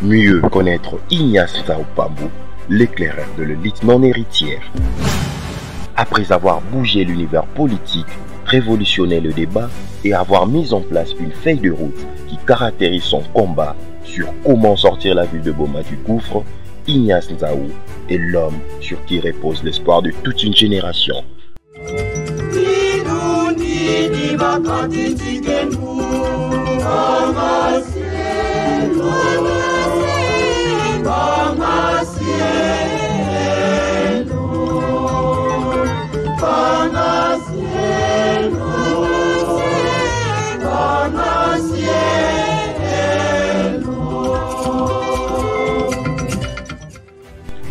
Mieux connaître Ignace Nzao Pambou, l'éclaireur de l'élite non héritière. Après avoir bougé l'univers politique, révolutionné le débat et avoir mis en place une feuille de route qui caractérise son combat sur comment sortir la ville de Boma du gouffre, Ignace Nzao est l'homme sur qui repose l'espoir de toute une génération.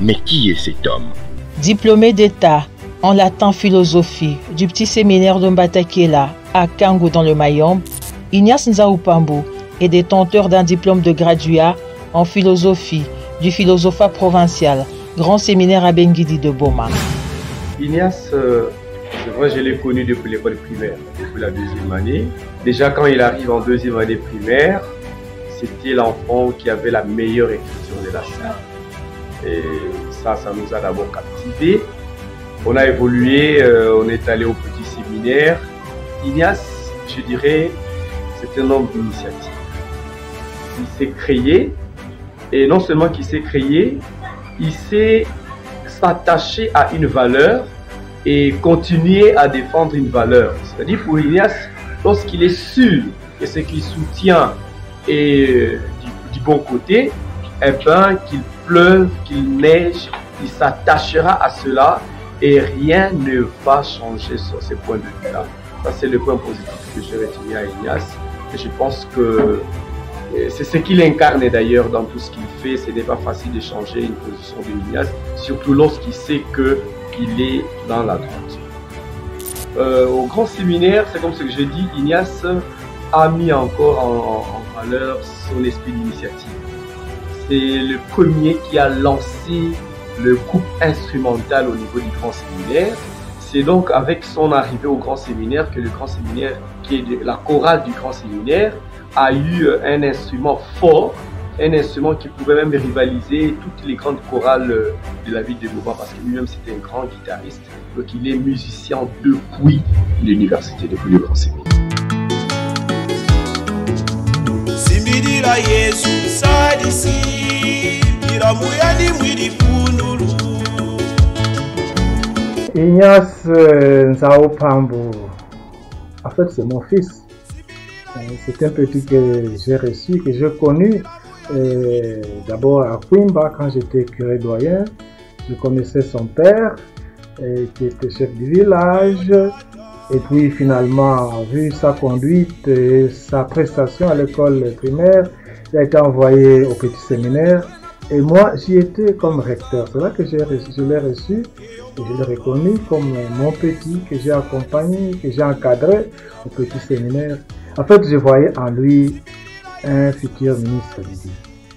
Mais qui est cet homme? Diplômé d'État en latin philosophie du petit séminaire de Mbatakela à Kango dans le Mayombe, Ignace Nzao Pambou est détenteur d'un diplôme de graduat en philosophie du Philosophat provincial, grand séminaire à Bengidi de Boma. Ignace, c'est vrai, je l'ai connu depuis l'école primaire, depuis la deuxième année. Déjà quand il arrive en deuxième année primaire, c'était l'enfant qui avait la meilleure écriture de la salle. Et ça nous a d'abord captivés. On a évolué, on est allé au petit séminaire. Ignace, je dirais, c'est un homme d'initiative. Il s'est créé, et non seulement qu'il s'est créé, il s'est s'attaché à une valeur et continuer à défendre une valeur. C'est-à-dire pour Ignace, lorsqu'il est sûr que ce qu'il soutient est du bon côté, eh bien, qu'il pleuve, qu'il neige, il s'attachera à cela et rien ne va changer sur ces points de vue-là. Ça, c'est le point positif que j'ai retenu à Ignace. Et je pense que c'est ce qu'il incarne d'ailleurs dans tout ce qu'il fait. Ce n'est pas facile de changer une position de Ignace, surtout lorsqu'il sait qu'il est dans la droite. Au grand séminaire, c'est comme ce que j'ai dit, Ignace a mis encore en valeur son esprit d'initiative. C'est le premier qui a lancé le groupe instrumental au niveau du grand séminaire. C'est donc avec son arrivée au grand séminaire que le grand séminaire, qui est la chorale du grand séminaire, a eu un instrument fort, un instrument qui pouvait même rivaliser toutes les grandes chorales de la ville de Boma, parce que lui-même c'était un grand guitariste, donc il est musicien depuis l'université, depuis le grand séminaire. Ignace Nzao Pambou, en fait c'est mon fils. C'est un petit que j'ai reçu, que j'ai connu d'abord à Kwimba quand j'étais curé doyen. Je connaissais son père qui était chef du village. Et puis finalement, vu sa conduite et sa prestation à l'école primaire, il a été envoyé au petit séminaire. Et moi, j'y étais comme recteur. C'est là que je l'ai reçu et je l'ai reconnu comme mon petit que j'ai accompagné, que j'ai encadré au petit séminaire. En fait, je voyais en lui un futur ministre de Dieu.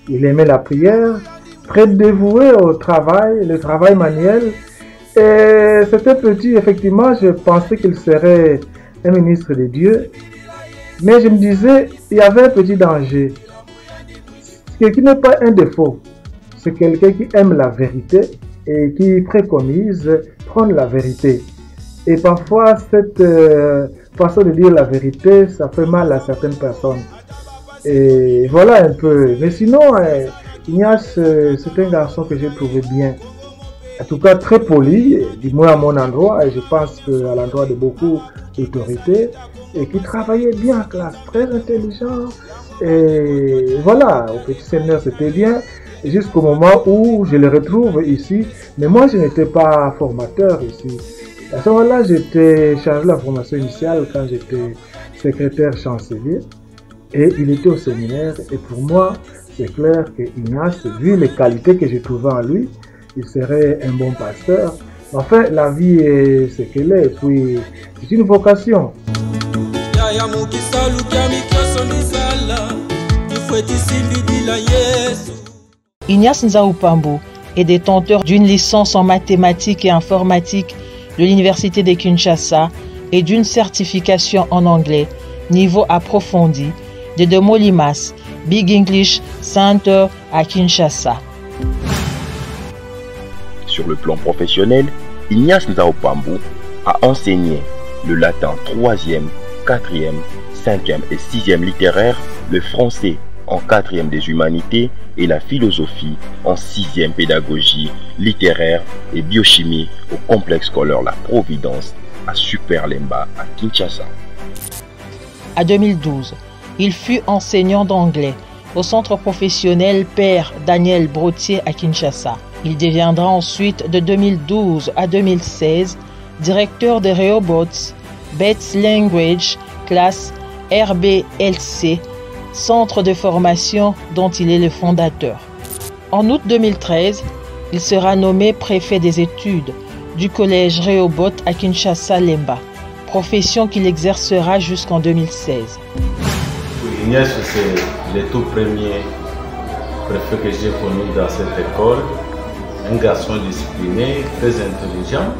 Il aimait la prière, très dévoué au travail, le travail manuel. Et c'était petit, effectivement, je pensais qu'il serait un ministre de Dieu. Mais je me disais, il y avait un petit danger. Ce qui n'est pas un défaut. C'est quelqu'un qui aime la vérité et qui préconise prendre la vérité. Et parfois, cette façon de dire la vérité, ça fait mal à certaines personnes. Et voilà un peu. Mais sinon, Ignace, c'est un garçon que j'ai trouvé bien. En tout cas, très poli, du moins à mon endroit, et je pense qu'à l'endroit de beaucoup d'autorités, et qui travaillait bien en classe, très intelligent. Et voilà, au petit séminaire, c'était bien, jusqu'au moment où je le retrouve ici. Mais moi, je n'étais pas formateur ici. À ce moment-là, j'étais chargé de la formation initiale quand j'étais secrétaire chancelier. Et il était au séminaire. Et pour moi, c'est clair que Ignace, vu les qualités que j'ai trouvées en lui, il serait un bon pasteur. Enfin, la vie est ce qu'elle est. Et puis, c'est une vocation. Ignace Nzao Pambou est détenteur d'une licence en mathématiques et informatique de l'Université de Kinshasa et d'une certification en anglais, niveau approfondi, de Molimas, Big English Center à Kinshasa. Sur le plan professionnel, Ignace Nzao Pambou a enseigné le latin 3e, 4e, 5e et 6e littéraire, le français en 4e des humanités et la philosophie en 6e pédagogie littéraire et biochimie au complexe scolaire La Providence à Super Lemba à Kinshasa. En 2012, il fut enseignant d'anglais au centre professionnel Père Daniel Brottier à Kinshasa. Il deviendra ensuite de 2012 à 2016 directeur de Rehoboth Bates Language Class RBLC, centre de formation dont il est le fondateur. En août 2013, il sera nommé préfet des études du collège Rehoboth à Kinshasa-Lemba, profession qu'il exercera jusqu'en 2016. Ignace, c'est le tout premier préfet que j'ai connu dans cette école. Un garçon discipliné, très intelligent.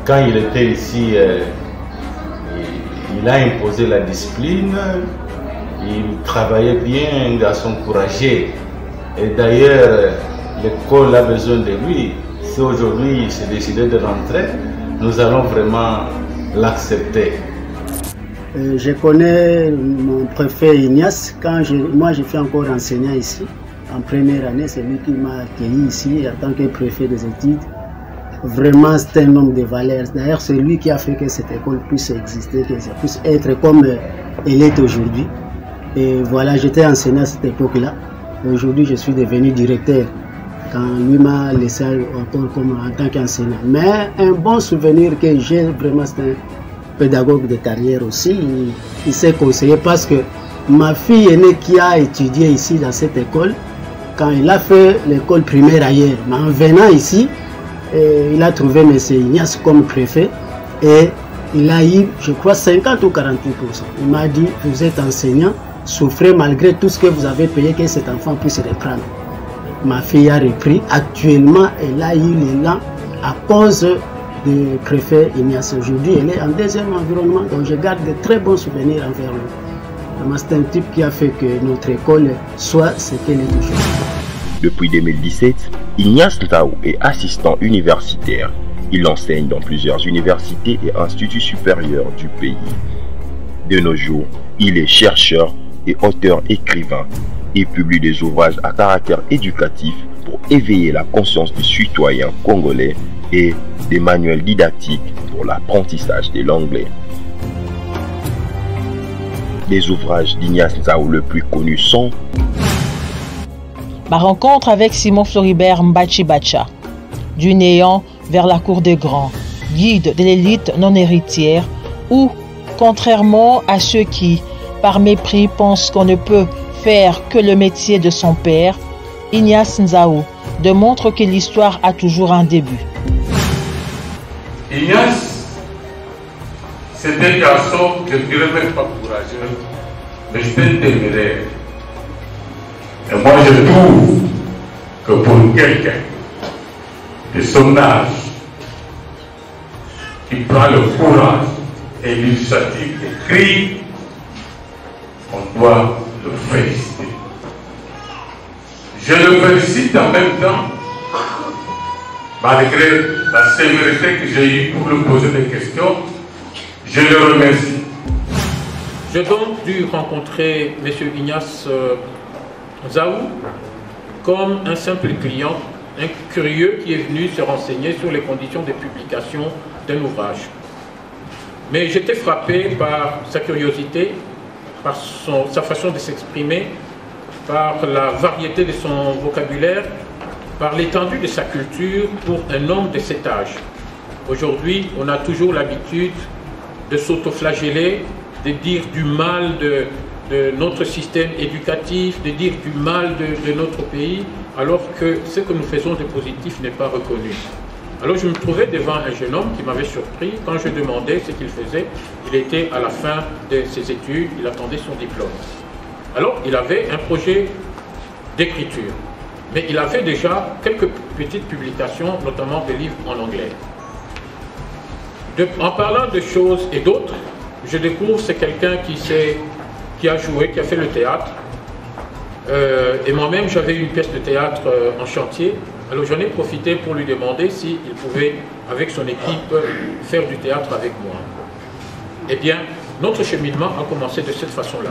Quand il était ici, il a imposé la discipline. Il travaillait bien, un garçon courageux. Et d'ailleurs, l'école a besoin de lui. Si aujourd'hui il s'est décidé de rentrer, nous allons vraiment l'accepter. Je connais mon préfet Ignace. Moi, je fais encore enseignant ici. En première année, c'est lui qui m'a accueilli ici en tant que préfet des études. Vraiment, c'est un homme de valeur. D'ailleurs, c'est lui qui a fait que cette école puisse exister, que ça puisse être comme elle est aujourd'hui. Et voilà, j'étais enseignant à cette époque-là. Aujourd'hui, je suis devenu directeur quand lui m'a laissé encore comme en tant qu'enseignant. Mais un bon souvenir que j'ai vraiment, c'est un pédagogue de carrière aussi. Il s'est conseillé parce que ma fille aînée qui a étudié ici dans cette école, quand il a fait l'école primaire ailleurs, mais en venant ici, il a trouvé M. Ignace comme préfet et il a eu, je crois, 50 ou 48%. Il m'a dit, vous êtes enseignant, souffrez malgré tout ce que vous avez payé, que cet enfant puisse reprendre. Ma fille a repris. Actuellement, elle a eu l'élan à cause du préfet Ignace. Aujourd'hui, elle est en deuxième environnement, donc je garde de très bons souvenirs envers lui. C'est un type qui a fait que notre école soit ce qu'elle est aujourd'hui. Depuis 2017, Ignace Nzao est assistant universitaire. Il enseigne dans plusieurs universités et instituts supérieurs du pays. De nos jours, il est chercheur et auteur-écrivain et publie des ouvrages à caractère éducatif pour éveiller la conscience du citoyen congolais et des manuels didactiques pour l'apprentissage de l'anglais. Les ouvrages d'Ignace Nzao le plus connus sont Ma rencontre avec Simon Floribert Mbachi Bacha, du néant vers la cour des grands, guide de l'élite non héritière, ou, contrairement à ceux qui, par mépris, pensent qu'on ne peut faire que le métier de son père, Ignace Nzao démontre que l'histoire a toujours un début. Ignace, c'est un garçon, je ne dirais même pas courageux, mais c'est un téméraire. Et moi, je trouve que pour quelqu'un de son âge, qui prend le courage et l'initiative d'écrire, on doit le féliciter. Je le félicite en même temps, malgré la sévérité que j'ai eue pour lui poser des questions, je le remercie. J'ai donc dû rencontrer M. Ignace Nzao comme un simple client, un curieux qui est venu se renseigner sur les conditions de publication d'un ouvrage. Mais j'étais frappé par sa curiosité, par sa façon de s'exprimer, par la variété de son vocabulaire, par l'étendue de sa culture pour un homme de cet âge. Aujourd'hui, on a toujours l'habitude de s'autoflageller, de dire du mal de notre système éducatif, de dire du mal de notre pays, alors que ce que nous faisons de positif n'est pas reconnu. Alors je me trouvais devant un jeune homme qui m'avait surpris. Quand je demandais ce qu'il faisait, il était à la fin de ses études, il attendait son diplôme. Alors il avait un projet d'écriture, mais il avait déjà quelques petites publications, notamment des livres en anglais. En parlant de choses et d'autres, je découvre que c'est quelqu'un qui a joué, qui a fait le théâtre, Et moi-même, j'avais une pièce de théâtre en chantier. Alors j'en ai profité pour lui demander s'il pouvait, avec son équipe, faire du théâtre avec moi. Eh bien, notre cheminement a commencé de cette façon-là.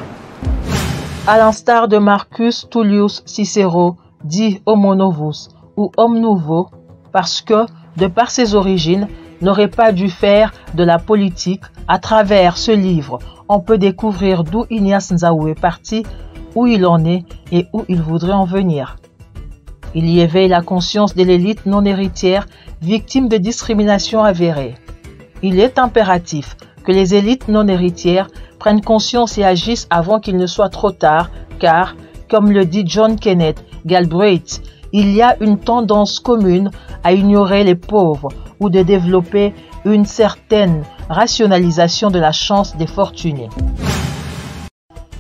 À l'instar de Marcus Tullius Cicero, dit Homo Novus ou Homme Nouveau, parce que, de par ses origines, n'aurait pas dû faire de la politique. À travers ce livre, on peut découvrir d'où Ignace Nzaou est parti, où il en est et où il voudrait en venir. Il y éveille la conscience de l'élite non héritière victime de discrimination avérée. Il est impératif que les élites non héritières prennent conscience et agissent avant qu'il ne soit trop tard, car, comme le dit John Kenneth Galbraith, il y a une tendance commune à ignorer les pauvres ou de développer une certaine rationalisation de la chance des fortunés.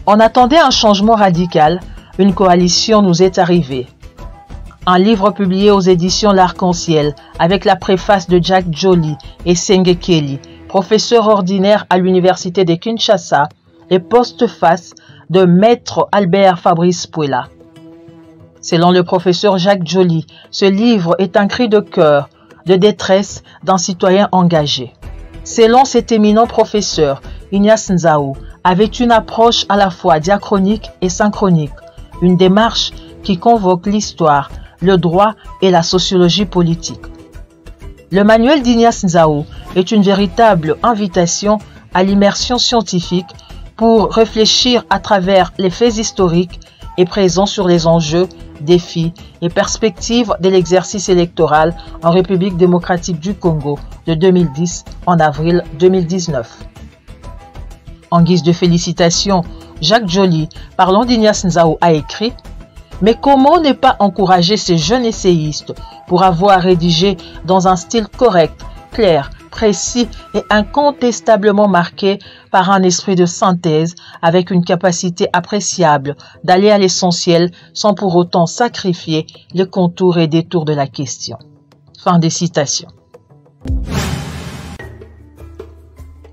On attendait un changement radical, une coalition nous est arrivée. Un livre publié aux éditions L'Arc-en-Ciel avec la préface de Jack Joly et Senge Kelly, professeur ordinaire à l'université de Kinshasa, et postface de Maître Albert Fabrice Puela. Selon le professeur Jacques Joly, ce livre est un cri de cœur, de détresse d'un citoyen engagé. Selon cet éminent professeur, Ignace Nzaou avait une approche à la fois diachronique et synchronique, une démarche qui convoque l'histoire, le droit et la sociologie politique. Le manuel d'Ignace Nzaou est une véritable invitation à l'immersion scientifique pour réfléchir à travers les faits historiques et présents sur les enjeux, défis et perspectives de l'exercice électoral en République démocratique du Congo de 2010 en avril 2019. En guise de félicitations, Jacques Joly, parlant d'Ignace Nzaou, a écrit « Mais comment ne pas encourager ces jeunes essayistes pour avoir rédigé dans un style correct, clair, précis et incontestablement marqué par un esprit de synthèse avec une capacité appréciable d'aller à l'essentiel sans pour autant sacrifier les contours et détours de la question. » Fin des citations.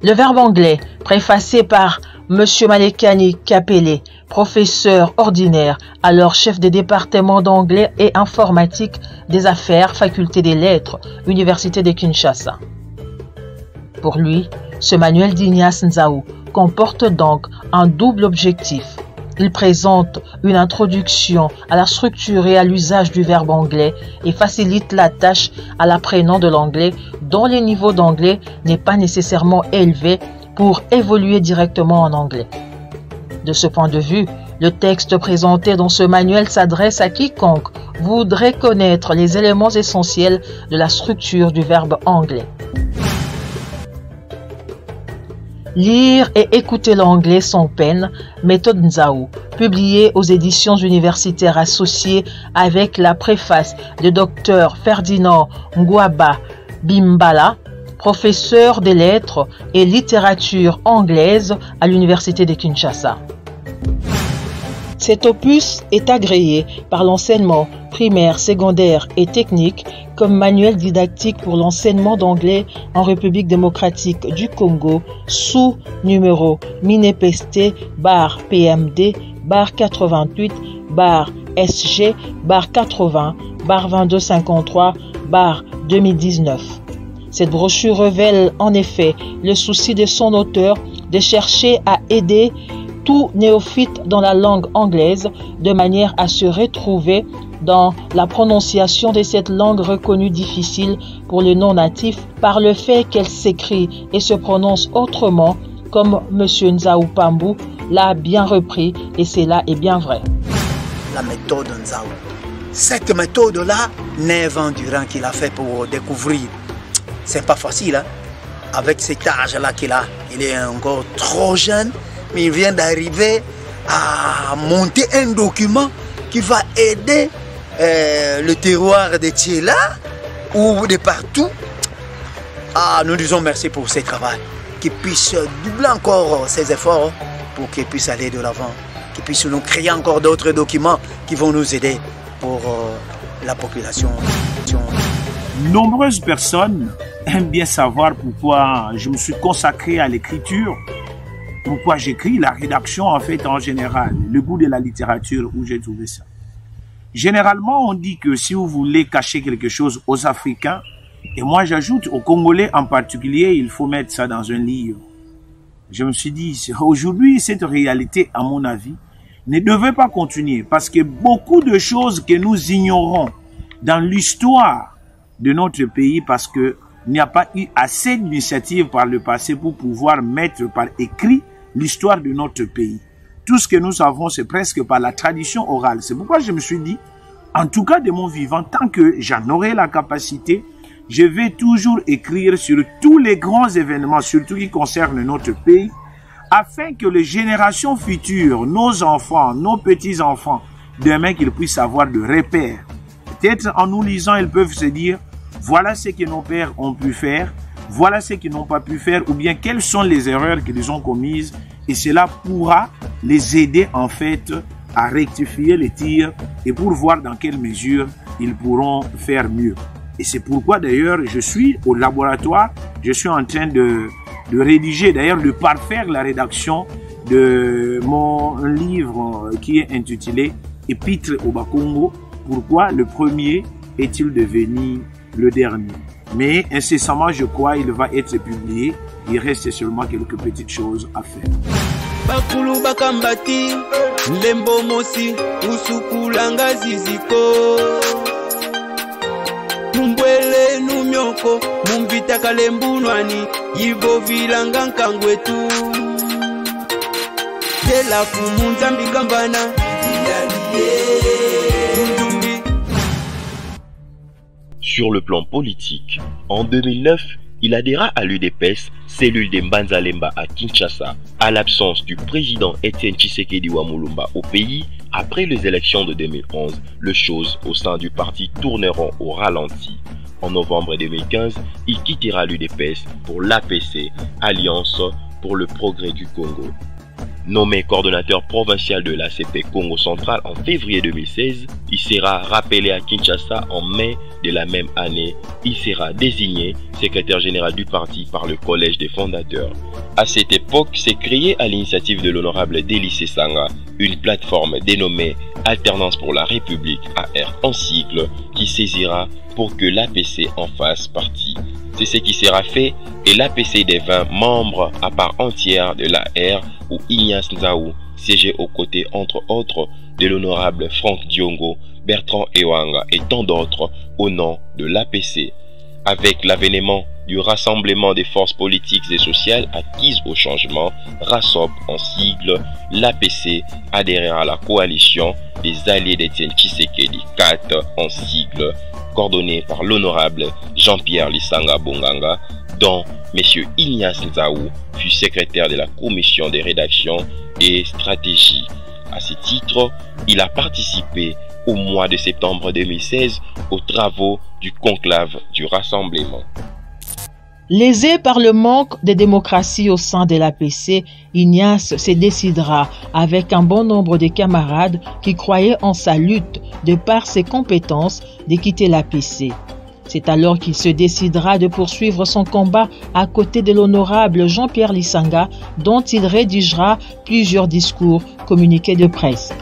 Le verbe anglais, préfacé par M. Malekani Kapele, professeur ordinaire, alors chef des départements d'anglais et informatique des affaires, faculté des lettres, Université de Kinshasa. Pour lui, ce manuel d'Ignace Nzaou comporte donc un double objectif. Il présente une introduction à la structure et à l'usage du verbe anglais et facilite la tâche à l'apprenant de l'anglais dont le niveau d'anglais n'est pas nécessairement élevé pour évoluer directement en anglais. De ce point de vue, le texte présenté dans ce manuel s'adresse à quiconque voudrait connaître les éléments essentiels de la structure du verbe anglais. Lire et écouter l'anglais sans peine, méthode Nzaou, publié aux éditions universitaires associées avec la préface de Dr Ferdinand Ngouaba Bimbala, professeur des lettres et littérature anglaise à l'université de Kinshasa. Cet opus est agréé par l'enseignement primaire, secondaire et technique comme manuel didactique pour l'enseignement d'anglais en République démocratique du Congo sous numéro MINEPST-PMD-80-80-2253-2019. Cette brochure révèle en effet le souci de son auteur de chercher à aider tout néophyte dans la langue anglaise de manière à se retrouver dans la prononciation de cette langue reconnue difficile pour les non-natifs par le fait qu'elle s'écrit et se prononce autrement, comme M. Nzaou Pambou l'a bien repris, et cela est bien vrai. La méthode Nzaou. Cette méthode-là, Nevan Durand qu'il a fait pour découvrir, c'est pas facile, hein? Avec cet âge-là qu'il a, il est encore trop jeune, mais il vient d'arriver à monter un document qui va aider le terroir de Thiela ou de partout. Ah, nous disons merci pour ce travail, qu'il puisse doubler encore ses efforts pour qu'il puisse aller de l'avant, qu'il puisse nous créer encore d'autres documents qui vont nous aider pour la population. Nombreuses personnes aiment bien savoir pourquoi je me suis consacré à l'écriture pourquoi j'écris, la rédaction en fait en général, le goût de la littérature, où j'ai trouvé ça. Généralement, on dit que si vous voulez cacher quelque chose aux Africains, et moi j'ajoute aux Congolais en particulier, il faut mettre ça dans un livre. Je me suis dit, aujourd'hui, cette réalité, à mon avis, ne devait pas continuer parce que beaucoup de choses que nous ignorons dans l'histoire de notre pays parce que il n'y a pas eu assez d'initiatives par le passé pour pouvoir mettre par écrit l'histoire de notre pays. Tout ce que nous savons, c'est presque par la tradition orale. C'est pourquoi je me suis dit, en tout cas de mon vivant, tant que j'en aurai la capacité, je vais toujours écrire sur tous les grands événements, surtout qui concernent notre pays, afin que les générations futures, nos enfants, nos petits-enfants, demain qu'ils puissent avoir de repères. Peut-être en nous lisant, ils peuvent se dire, voilà ce que nos pères ont pu faire, voilà ce qu'ils n'ont pas pu faire, ou bien quelles sont les erreurs qu'ils ont commises, et cela pourra les aider en fait à rectifier les tirs et pour voir dans quelle mesure ils pourront faire mieux. Et c'est pourquoi d'ailleurs je suis au laboratoire, je suis en train de rédiger, d'ailleurs de parfaire la rédaction de mon livre qui est intitulé Épître au Bakongo. Pourquoi le premier est-il devenu le dernier? Mais incessamment, je crois, il va être publié. Il reste seulement quelques petites choses à faire. Bakulu bakambati, lembo mosi, usukulanga ziziko. Mumbwele numyoko, mumbita kalembunwani, yibo vilanga nkangwetu. Tela kumunzambi kambana, Sur le plan politique, en 2009, il adhéra à l'UDPS, cellule de Mbanza-Lemba à Kinshasa, à l'absence du président Etienne Tshisekedi Wamulumba au pays. Après les élections de 2011, les choses au sein du parti tourneront au ralenti. En novembre 2015, il quittera l'UDPS pour l'APC, Alliance pour le progrès du Congo. Nommé coordonnateur provincial de l'ACP Congo Central en février 2016, il sera rappelé à Kinshasa en mai de la même année. Il sera désigné secrétaire général du parti par le collège des fondateurs. À cette époque, s'est créée à l'initiative de l'honorable Délice Sanga une plateforme dénommée Alternance pour la République, AR en sigle, qui saisira pour que l'APC en fasse partie. C'est ce qui sera fait et l'APC devint membre à part entière de l'AR où Ignace Nzaou siégeait aux côtés entre autres de l'honorable Franck Diongo, Bertrand Ewanga et tant d'autres au nom de l'APC. Avec l'avènement du Rassemblement des forces politiques et sociales acquises au changement, RASOP en sigle, l'APC adhérera à la coalition des alliés d'Etienne Tshisekedi 4 en sigle, coordonné par l'honorable Jean-Pierre Lisanga Bonganga, dont M. Ignace Nzaou fut secrétaire de la commission des rédactions et stratégies. À ce titre, il a participé au mois de septembre 2016 aux travaux du conclave du Rassemblement. Lésé par le manque de démocratie au sein de l'APC, Ignace se décidera, avec un bon nombre de camarades qui croyaient en sa lutte de par ses compétences, de quitter l'APC. C'est alors qu'il se décidera de poursuivre son combat à côté de l'honorable Jean-Pierre Lisanga, dont il rédigera plusieurs discours, communiqués de presse.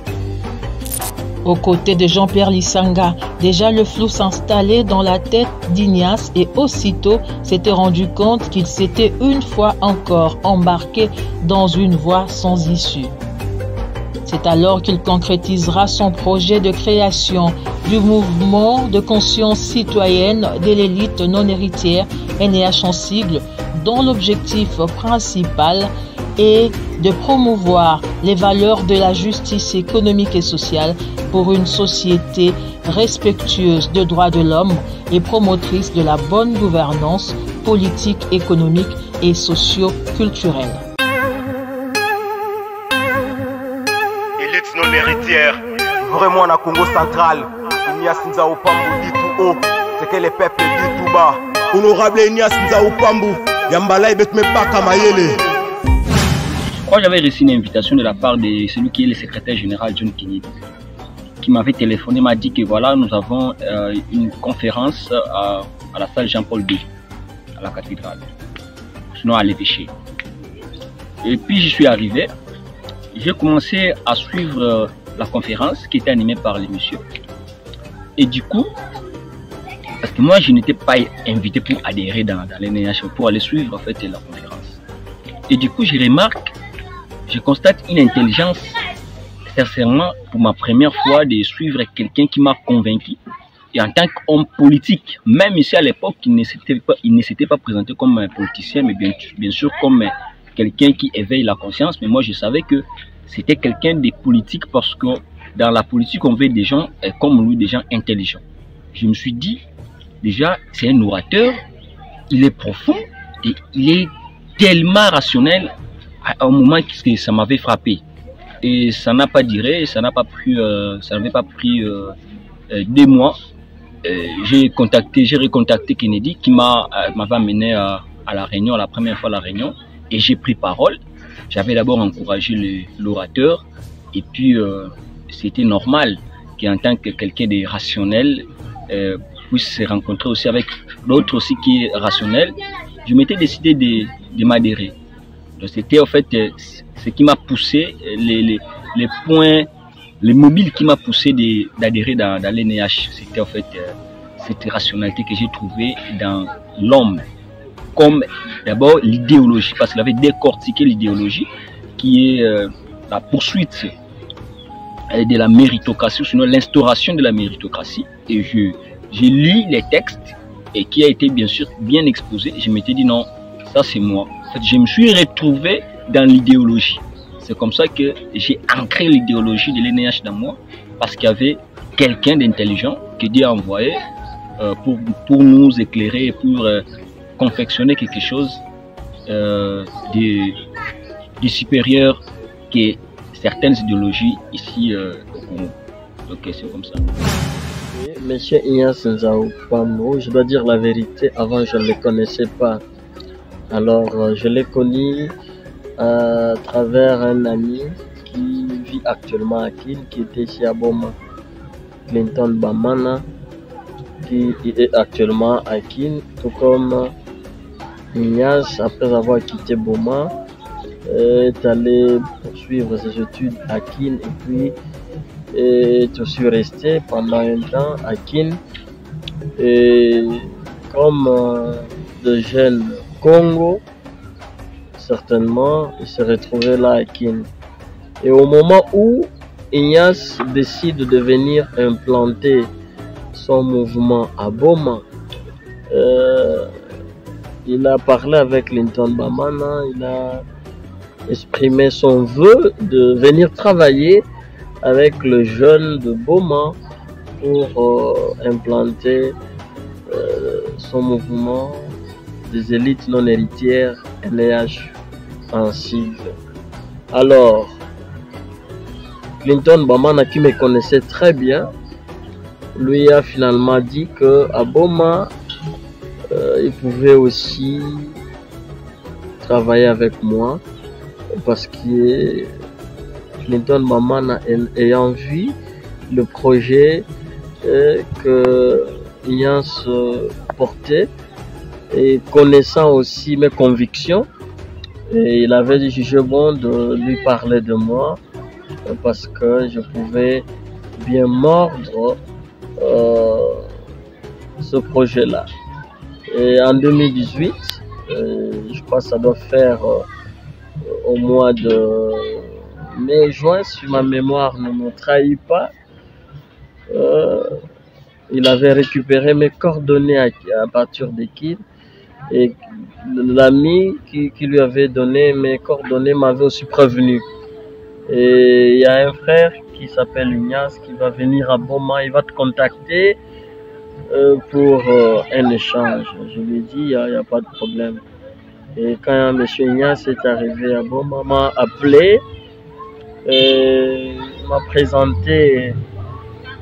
Aux côtés de Jean-Pierre Lisanga, déjà le flou s'installait dans la tête d'Ignace et aussitôt s'était rendu compte qu'il s'était une fois encore embarqué dans une voie sans issue. C'est alors qu'il concrétisera son projet de création du mouvement de conscience citoyenne de l'élite non héritière, NH en sigle, dont l'objectif principal est de promouvoir les valeurs de la justice économique et sociale pour une société respectueuse des droits de l'homme et promotrice de la bonne gouvernance politique, économique et socio-culturelle. Élite non héritière, vraiment na Congo central, Ignace Nzaou Pambou dit tout haut, c'est que les peuples disent tout bas. Honorable Ignace Nzaou Pambou, Yambala Ibet Mepaka Mayele. Moi, j'avais reçu une invitation de la part de celui qui est le secrétaire général John Kinney, qui m'avait téléphoné, m'a dit que voilà, nous avons une conférence à la salle Jean-Paul II, à la cathédrale, sinon à l'évêché. Et puis j'y suis arrivé. J'ai commencé à suivre la conférence qui était animée par les messieurs. Et du coup, parce que moi je n'étais pas invité pour adhérer dans l'NH, pour aller suivre en fait la conférence. Et du coup je remarque, je constate une intelligence, sincèrement pour ma première fois de suivre quelqu'un qui m'a convaincu. Et en tant qu'homme politique, même ici à l'époque, il ne s'était pas présenté comme un politicien, mais bien sûr comme quelqu'un qui éveille la conscience. Mais moi je savais que c'était quelqu'un de politique parce que dans la politique on veut des gens comme lui, des gens intelligents. Je me suis dit, déjà c'est un orateur, il est profond et il est tellement rationnel à un moment que ça m'avait frappé. Et ça n'a pas duré, ça n'avait pas pris 2 mois. J'ai recontacté Kennedy qui m'avait amené à la réunion, la première fois à la réunion, et j'ai pris parole. J'avais d'abord encouragé l'orateur, et puis c'était normal qu'en tant que quelqu'un de rationnel puisse se rencontrer aussi avec l'autre aussi qui est rationnel. Je m'étais décidé de m'adhérer. C'était en fait ce qui m'a poussé, les points, les mobiles qui m'a poussé d'adhérer dans l'NH. C'était en fait cette rationalité que j'ai trouvée dans l'homme. Comme d'abord l'idéologie, parce qu'il avait décortiqué l'idéologie qui est la poursuite de la méritocratie, ou sinon l'instauration de la méritocratie. Et j'ai lu les textes et qui a été bien sûr bien exposé. Je m'étais dit non, ça c'est moi. En fait, je me suis retrouvé dans l'idéologie. C'est comme ça que j'ai ancré l'idéologie de l'NH dans moi, parce qu'il y avait quelqu'un d'intelligent que Dieu a envoyé pour nous éclairer et pour confectionner quelque chose de supérieur que certaines idéologies ici au Congo. Donc c'est comme ça. Monsieur Ignace Nzaoupambo, je dois dire la vérité, avant je ne le connaissais pas. Alors je l'ai connu à travers un ami qui vit actuellement à Kin, qui était ici à Boma, Clinton Bamana, qui est actuellement à Kin, tout comme Ignace, après avoir quitté Boma, est allé poursuivre ses études à Kin et puis est aussi resté pendant un temps à Kin. Et comme de jeunes Congo, certainement, il se retrouvait là à Kin. Et au moment où Ignace décide de venir implanter son mouvement à Boma, il a parlé avec Linton Bamana, il a exprimé son vœu de venir travailler avec le jeune de Boma pour implanter son mouvement des élites non héritières NH en sigle. Alors, Clinton Bamana, qui me connaissait très bien, lui a finalement dit qu'à Boma, il pouvait aussi travailler avec moi, parce que Clinton Bamana ayant vu le projet que Ignace portait, et connaissant aussi mes convictions, et il avait jugé bon de lui parler de moi parce que je pouvais bien mordre ce projet-là. Et en 2018, je crois que ça doit faire au mois de mai-juin, si ma mémoire ne me trahit pas, il avait récupéré mes coordonnées à partir de Kin. Et l'ami qui lui avait donné mes coordonnées m'avait aussi prévenu. Et il y a un frère qui s'appelle Ignace qui va venir à Boma, il va te contacter pour un échange. Je lui ai dit, il n'y a pas de problème. Et quand M. Ignace est arrivé à Boma, m'a appelé, m'a présenté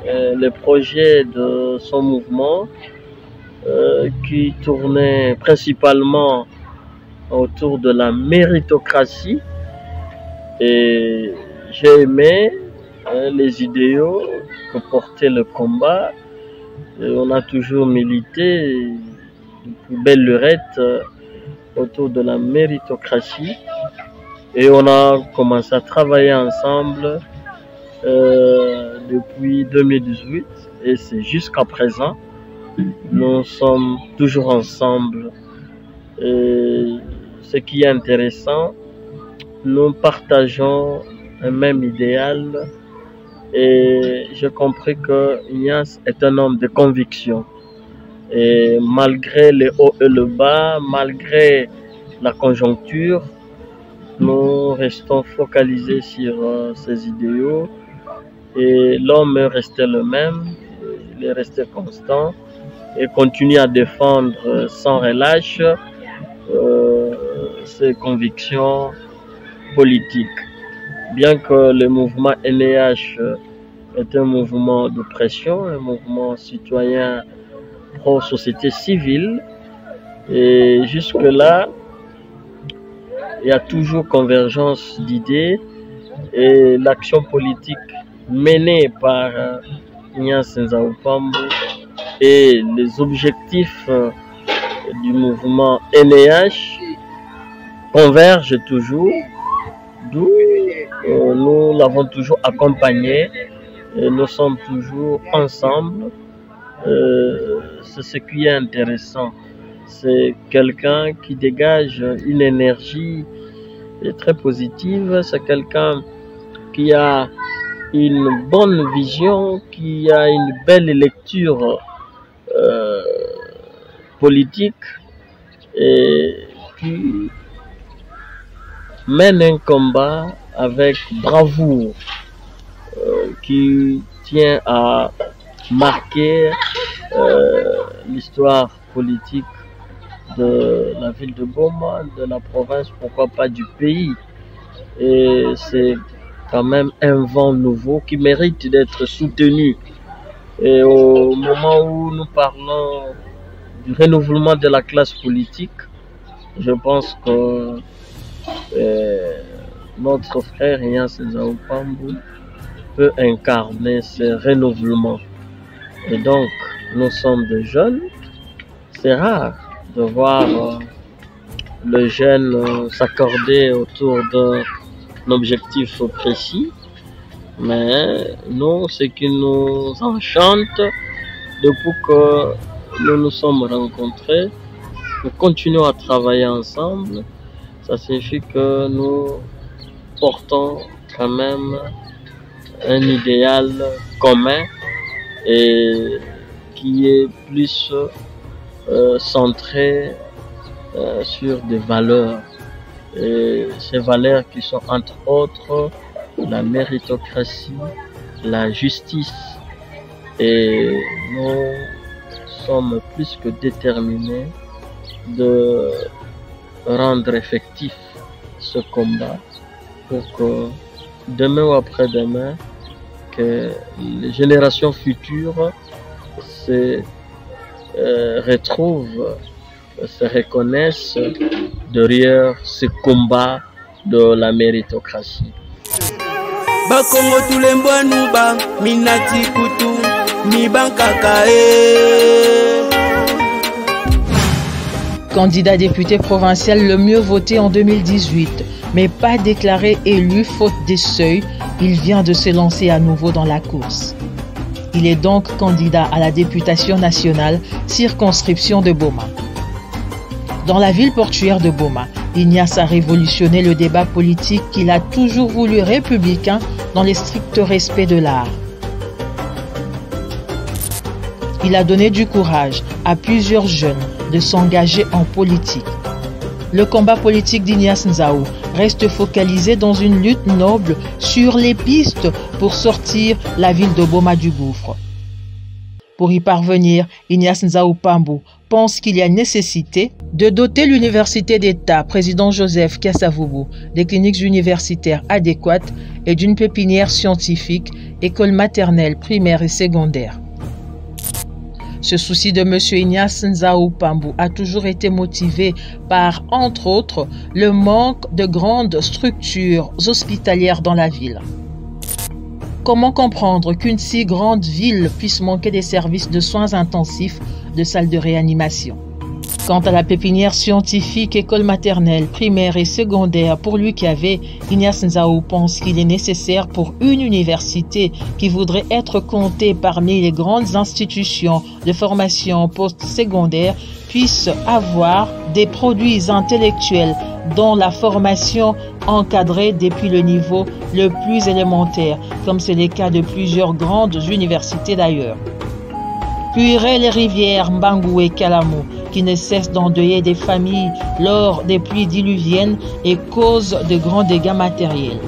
le projet de son mouvement, qui tournait principalement autour de la méritocratie, et j'ai aimé les idéaux que portait le combat. Et on a toujours milité depuis belle lurette autour de la méritocratie, Et on a commencé à travailler ensemble depuis 2018 et c'est jusqu'à présent. Nous sommes toujours ensemble. Et ce qui est intéressant, nous partageons un même idéal et j'ai compris que Ignace est un homme de conviction. Et malgré les hauts et le bas, malgré la conjoncture, nous restons focalisés sur ces idéaux et l'homme est resté le même, il est resté constant et continue à défendre sans relâche ses convictions politiques. Bien que le mouvement NEH est un mouvement de pression, un mouvement citoyen pro-société civile, et jusque-là, il y a toujours convergence d'idées et l'action politique menée par Ignace Nzao Pambou et les objectifs du mouvement NEH convergent toujours, d'où nous l'avons toujours accompagné et nous sommes toujours ensemble. C'est ce qui est intéressant. C'est quelqu'un qui dégage une énergie très positive. C'est quelqu'un qui a une bonne vision, qui a une belle lecture politique et qui mène un combat avec bravoure, qui tient à marquer l'histoire politique de la ville de Boma, de la province, pourquoi pas du pays. Et c'est quand même un vent nouveau qui mérite d'être soutenu. Et au moment où nous parlons du renouvellement de la classe politique, je pense que notre frère Ignace Nzao Pambou peut incarner ce renouvellement. Et donc, nous sommes des jeunes. C'est rare de voir le jeune s'accorder autour d'un objectif précis. Mais nous, ce qui nous enchante, depuis que nous nous sommes rencontrés, nous continuons à travailler ensemble. Ça signifie que nous portons quand même un idéal commun et qui est plus centré sur des valeurs. Et ces valeurs qui sont entre autres la méritocratie, la justice. Et nous sommes plus que déterminés de rendre effectif ce combat pour que demain ou après-demain, que les générations futures se retrouvent, se reconnaissent derrière ce combat de la méritocratie. Bakongo tulembwa nuba minati kutu mi bankaka Candidat député provincial le mieux voté en 2018, mais pas déclaré élu faute des seuils, il vient de se lancer à nouveau dans la course. Il est donc candidat à la députation nationale, circonscription de Boma. Dans la ville portuaire de Boma, Ignace a révolutionné le débat politique qu'il a toujours voulu républicain dans le strict respect de l'art. Il a donné du courage à plusieurs jeunes de s'engager en politique. Le combat politique d'Ignace Nzao reste focalisé dans une lutte noble sur les pistes pour sortir la ville de Boma du gouffre. Pour y parvenir, Ignace Nzao Pambou pense qu'il y a nécessité de doter l'université d'État président Joseph Kassavubu des cliniques universitaires adéquates et d'une pépinière scientifique, école maternelle, primaire et secondaire. Ce souci de M. Ignace Nzao Pambou a toujours été motivé par, entre autres, le manque de grandes structures hospitalières dans la ville. Comment comprendre qu'une si grande ville puisse manquer des services de soins intensifs, de salles de réanimation? Quant à la pépinière scientifique, école maternelle, primaire et secondaire, pour lui qui avait, Ignace Nzao pense qu'il est nécessaire pour une université qui voudrait être comptée parmi les grandes institutions de formation post-secondaire puisse avoir des produits intellectuels dont la formation encadrée depuis le niveau le plus élémentaire, comme c'est le cas de plusieurs grandes universités d'ailleurs. Puirait les rivières Mbangou et Kalamu, qui ne cessent d'endeuiller des familles lors des pluies diluviennes et causent de grands dégâts matériels.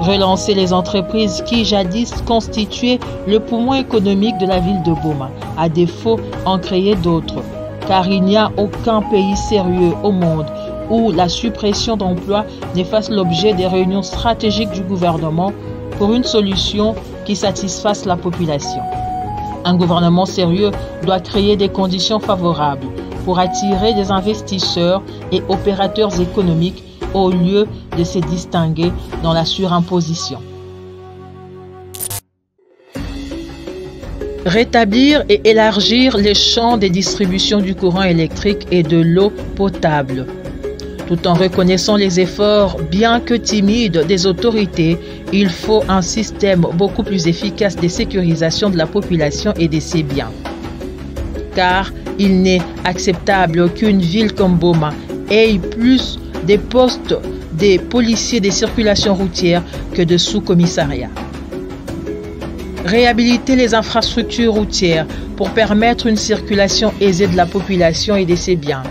Relancer les entreprises qui jadis constituaient le poumon économique de la ville de Boma, à défaut en créer d'autres, car il n'y a aucun pays sérieux au monde où la suppression d'emplois ne fasse l'objet des réunions stratégiques du gouvernement pour une solution qui satisfasse la population. Un gouvernement sérieux doit créer des conditions favorables pour attirer des investisseurs et opérateurs économiques au lieu de se distinguer dans la surimposition. Rétablir et élargir les champs des distributions du courant électrique et de l'eau potable. Tout en reconnaissant les efforts, bien que timides, des autorités, il faut un système beaucoup plus efficace de sécurisation de la population et de ses biens. Car il n'est acceptable qu'une ville comme Boma ait plus des postes des policiers des circulations routières que de sous-commissariats. Réhabiliter les infrastructures routières pour permettre une circulation aisée de la population et de ses biens.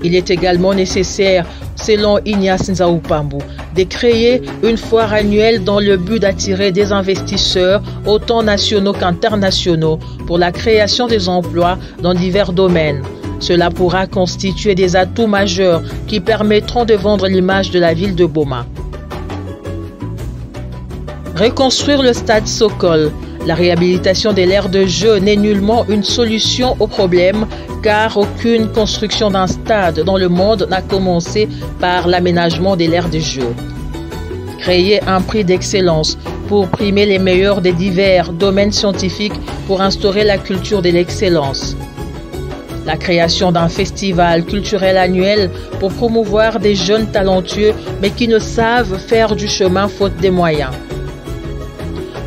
Il est également nécessaire, selon Ignace Nzao Pambou, de créer une foire annuelle dans le but d'attirer des investisseurs, autant nationaux qu'internationaux, pour la création des emplois dans divers domaines. Cela pourra constituer des atouts majeurs qui permettront de vendre l'image de la ville de Boma. Reconstruire le stade Sokol. La réhabilitation de l'aire de jeu n'est nullement une solution au problème, car aucune construction d'un stade dans le monde n'a commencé par l'aménagement de l'aire de jeu. Créer un prix d'excellence pour primer les meilleurs des divers domaines scientifiques pour instaurer la culture de l'excellence. La création d'un festival culturel annuel pour promouvoir des jeunes talentueux mais qui ne savent faire du chemin faute des moyens.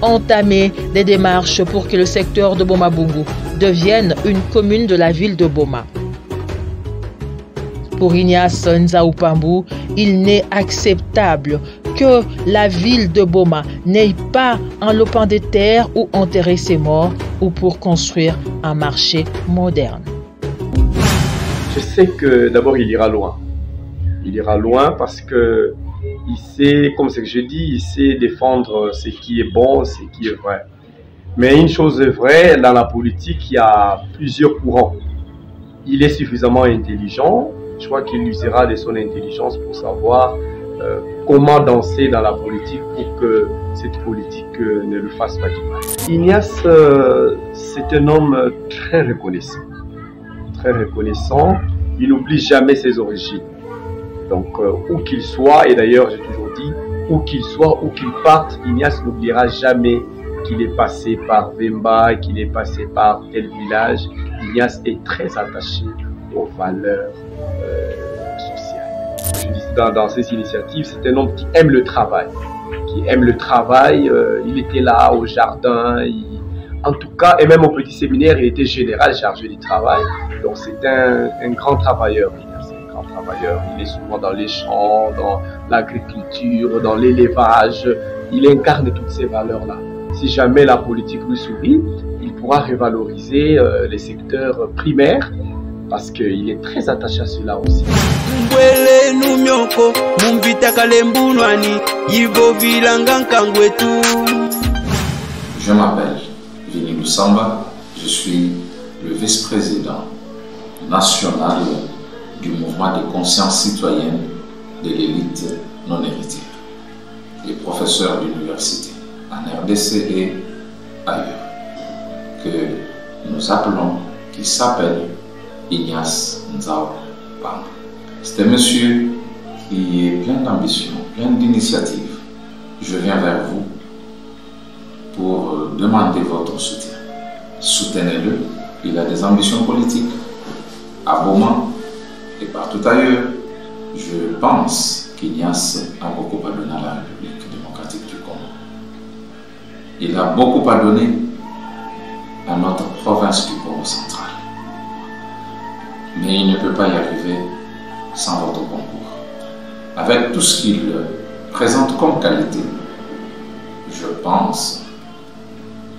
Entamer des démarches pour que le secteur de Boma-Bungu devienne une commune de la ville de Boma. Pour Ignace Nzao Pambou, il n'est acceptable que la ville de Boma n'ait pas un lopin de terre où enterrer ses morts ou pour construire un marché moderne. Je sais que d'abord il ira loin. Il ira loin parce que il sait, comme ce que je dis, il sait défendre ce qui est bon, ce qui est vrai. Mais une chose est vraie, dans la politique, il y a plusieurs courants. Il est suffisamment intelligent, je crois qu'il usera de son intelligence pour savoir comment danser dans la politique pour que cette politique ne le fasse pas du mal. Ignace, c'est un homme très reconnaissant. Très reconnaissant, il n'oublie jamais ses origines. Donc, où qu'il soit, et d'ailleurs j'ai toujours dit, où qu'il soit, où qu'il parte, Ignace n'oubliera jamais qu'il est passé par Vemba, qu'il est passé par tel village. Ignace est très attaché aux valeurs sociales. Je dis dans ces initiatives, c'est un homme qui aime le travail. Il était là au jardin, en tout cas, et même au petit séminaire, il était général chargé du travail. Donc c'est un grand travailleur. Il est souvent dans les champs, dans l'agriculture, dans l'élevage. Il incarne toutes ces valeurs-là. Si jamais la politique lui sourit, il pourra revaloriser les secteurs primaires parce qu'il est très attaché à cela aussi. Je m'appelle Vini Lusamba, je suis le vice-président national du mouvement de conscience citoyenne de l'élite non héritière, des professeurs d'université en RDC et ailleurs, que nous appelons, qui s'appelle Ignace Nzao Pambou. C'est un monsieur qui est plein d'ambition, plein d'initiatives. Je viens vers vous pour demander votre soutien. Soutenez-le, il a des ambitions politiques. à Boma et partout ailleurs. Je pense qu'Ignace a beaucoup à donner à la République démocratique du Congo. Il a beaucoup à donner à notre province du Congo central. Mais il ne peut pas y arriver sans votre concours. Avec tout ce qu'il présente comme qualité, je pense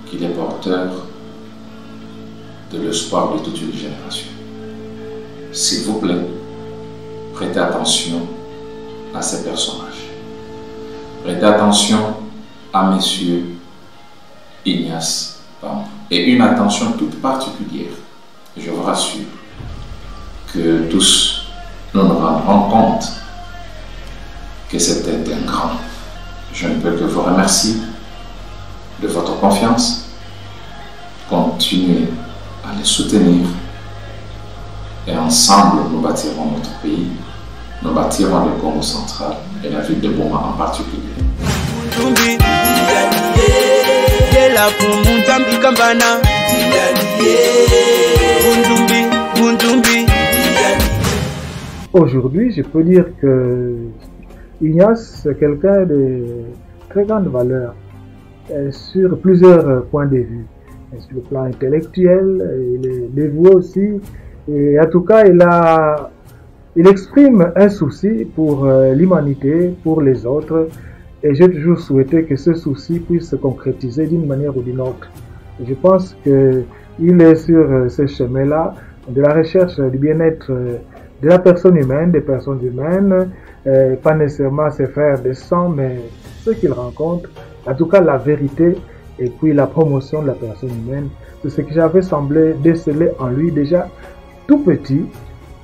qu'il est porteur de l'espoir de toute une génération. S'il vous plaît, prêtez attention à ces personnages. Prêtez attention à Monsieur Ignace Bambou. Et une attention toute particulière, je vous rassure, que tous nous nous rendrons compte que c'était un grand. Je ne peux que vous remercier de votre confiance. Continuez à les soutenir et ensemble nous bâtirons notre pays, nous bâtirons le Congo central et la ville de Boma en particulier. Aujourd'hui, je peux dire que Ignace, c'est quelqu'un de très grande valeur sur plusieurs points de vue. Sur le plan intellectuel, il est dévoué aussi. Et en tout cas, il exprime un souci pour l'humanité, pour les autres. Et j'ai toujours souhaité que ce souci puisse se concrétiser d'une manière ou d'une autre. Et je pense qu'il est sur ce chemin-là de la recherche du bien-être de la personne humaine, des personnes humaines, pas nécessairement ses frères de sang, mais ceux qu'il rencontre. En tout cas, la vérité et puis la promotion de la personne humaine, c'est ce que j'avais semblé déceler en lui déjà tout petit.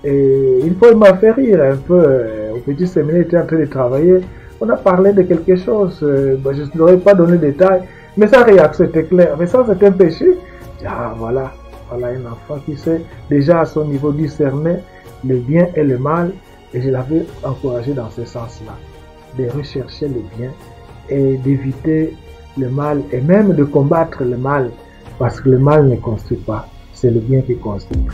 Et une fois, il m'a fait rire un peu. Au petit séminaire, il était en train de travailler. On a parlé de quelque chose. Je ne leur ai pas donné de détails, mais sa réaction était claire. Mais ça, c'est un péché. Ah, voilà un enfant qui sait déjà à son niveau discerner le bien et le mal. Et je l'avais encouragé dans ce sens-là, de rechercher le bien et d'éviter le mal et même de combattre le mal, parce que le mal ne construit pas, c'est le bien qui construit.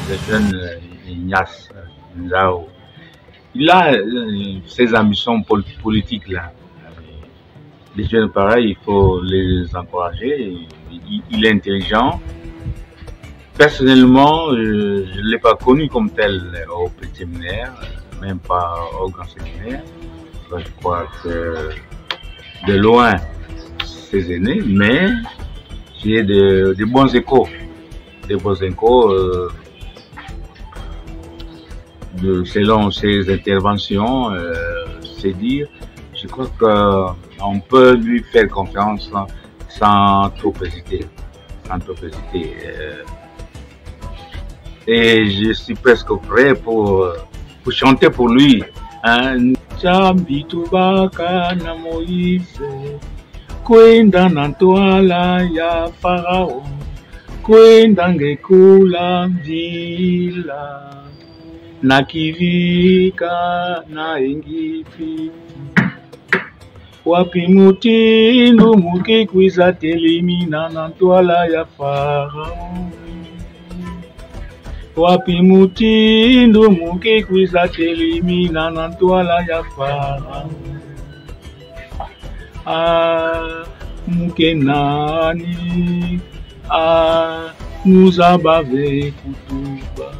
Le jeune Ignace Nzao, il a ses ambitions politiques là. Les jeunes pareils, il faut les encourager. Il est intelligent. Personnellement, je ne l'ai pas connu comme tel au petit séminaire, même pas au grand séminaire. Je crois que de loin, ses aînés, mais j'ai de bons échos. Des bons échos selon ses interventions, c'est dire, je crois qu'on peut lui faire confiance sans trop hésiter. Et je suis presque prêt pour chanter pour lui. Chambitubaka na Moïse, kwenda na ntoala ya Farao, kwenda ngekula mvila, na kivika na engifi. Wapi mutindo mukikwiza telimina na ntoala ya Farao. Wapi mutindo mukikwiza telimina na ntoala ya Farao. Mukenani muzabave kutuba.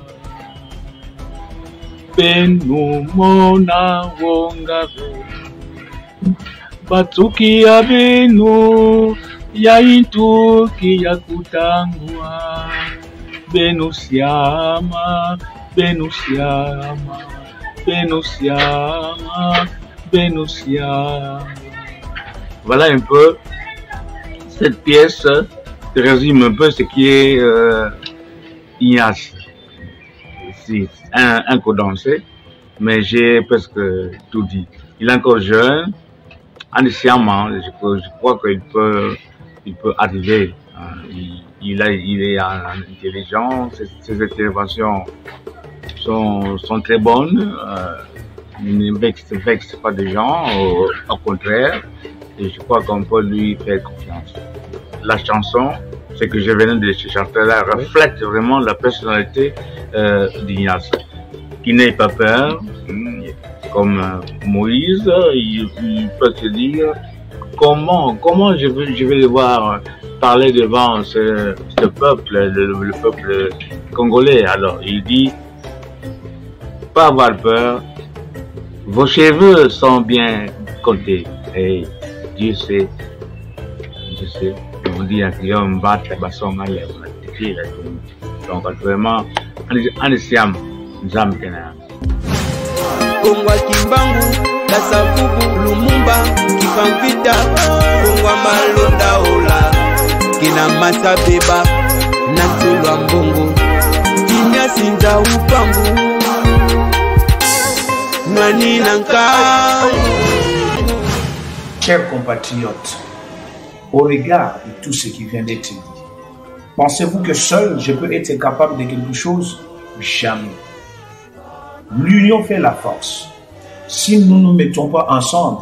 Benu mona wongave. Batsuki ya benu ya intuki ya kutangwa. Benusiama, Benusiama, Benusiama, Benusiama. Voilà un peu cette pièce qui résume un peu ce qui est Ignace. C'est un condensé, mais j'ai presque tout dit. Il est encore jeune, anciennement, je crois qu'il peut arriver Il est intelligent, ses interventions sont très bonnes. Il ne vexe pas des gens, au contraire. Et je crois qu'on peut lui faire confiance. La chanson, ce que je venais de chanter là, reflète vraiment la personnalité d'Ignace, qui n'a pas peur, comme Moïse. Il peut se dire comment je vais le voir parler devant ce peuple, le peuple congolais. Alors il dit, pas avoir peur, vos cheveux sont bien comptés. Et Dieu sait, on dit à Guillaume, donc vraiment, on est siam, Kongwa Kimbangu, Kasavubu, Lumumba, Kifamvita, Kongwa Malonda Ola, Kina Masabeba, Natulwa Mbongo, Ignace Nzaoupambu, Nani Nanka. Chers compatriotes, au regard de tout ce qui vient d'être dit, pensez-vous que seul je peux être capable de quelque chose? Jamais. L'union fait la force. Si nous ne nous mettons pas ensemble,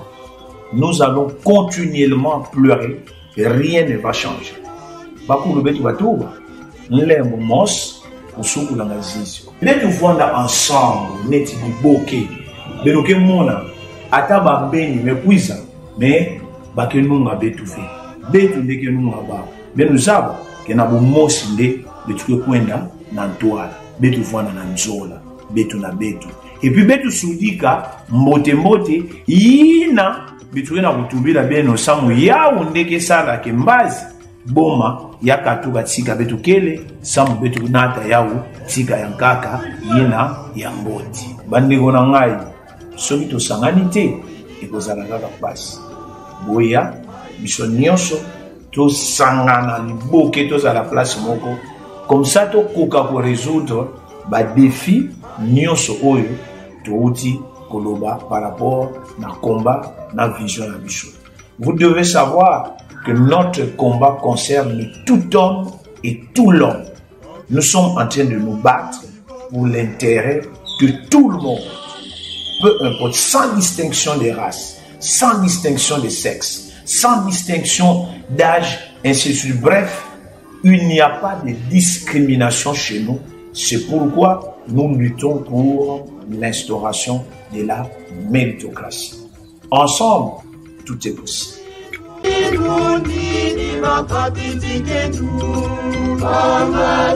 nous allons continuellement pleurer et rien ne va changer. Mettons ensemble, neti biboke, beroke mona, ataba beni me puisa, mais bake nunga betu fe, betu ndeke nunga ba, benu zaba, kena bo mosi nde, betu kwenda na ntoala, betu vwana na nzola. Betu na betu. Et puis betu soudika mbote yina betu na kutumbila beno samu ya undeke sala ke mbazi boma ya katuba tsika betu kele samu betu nata yawu tsika yankaka yina ya mboti. Bande gona ngai soki to sanganite ekozala kaka pasi. Boya biso nyonso to sangana liboke to za la place moko comme ça to koka pour résoudre ba défi nyonso oyo touti koloba par rapport na combat na vision na biso. Vous devez savoir que notre combat concerne tout homme et tout l'homme. Nous sommes en train de nous battre pour l'intérêt de tout le monde, peu importe, sans distinction des races, sans distinction de sexe, sans distinction d'âge, ainsi de suite. Bref, il n'y a pas de discrimination chez nous. C'est pourquoi nous luttons pour l'instauration de la méritocratie. Ensemble, tout est possible. Mbinguni ni makabidhi yetu kama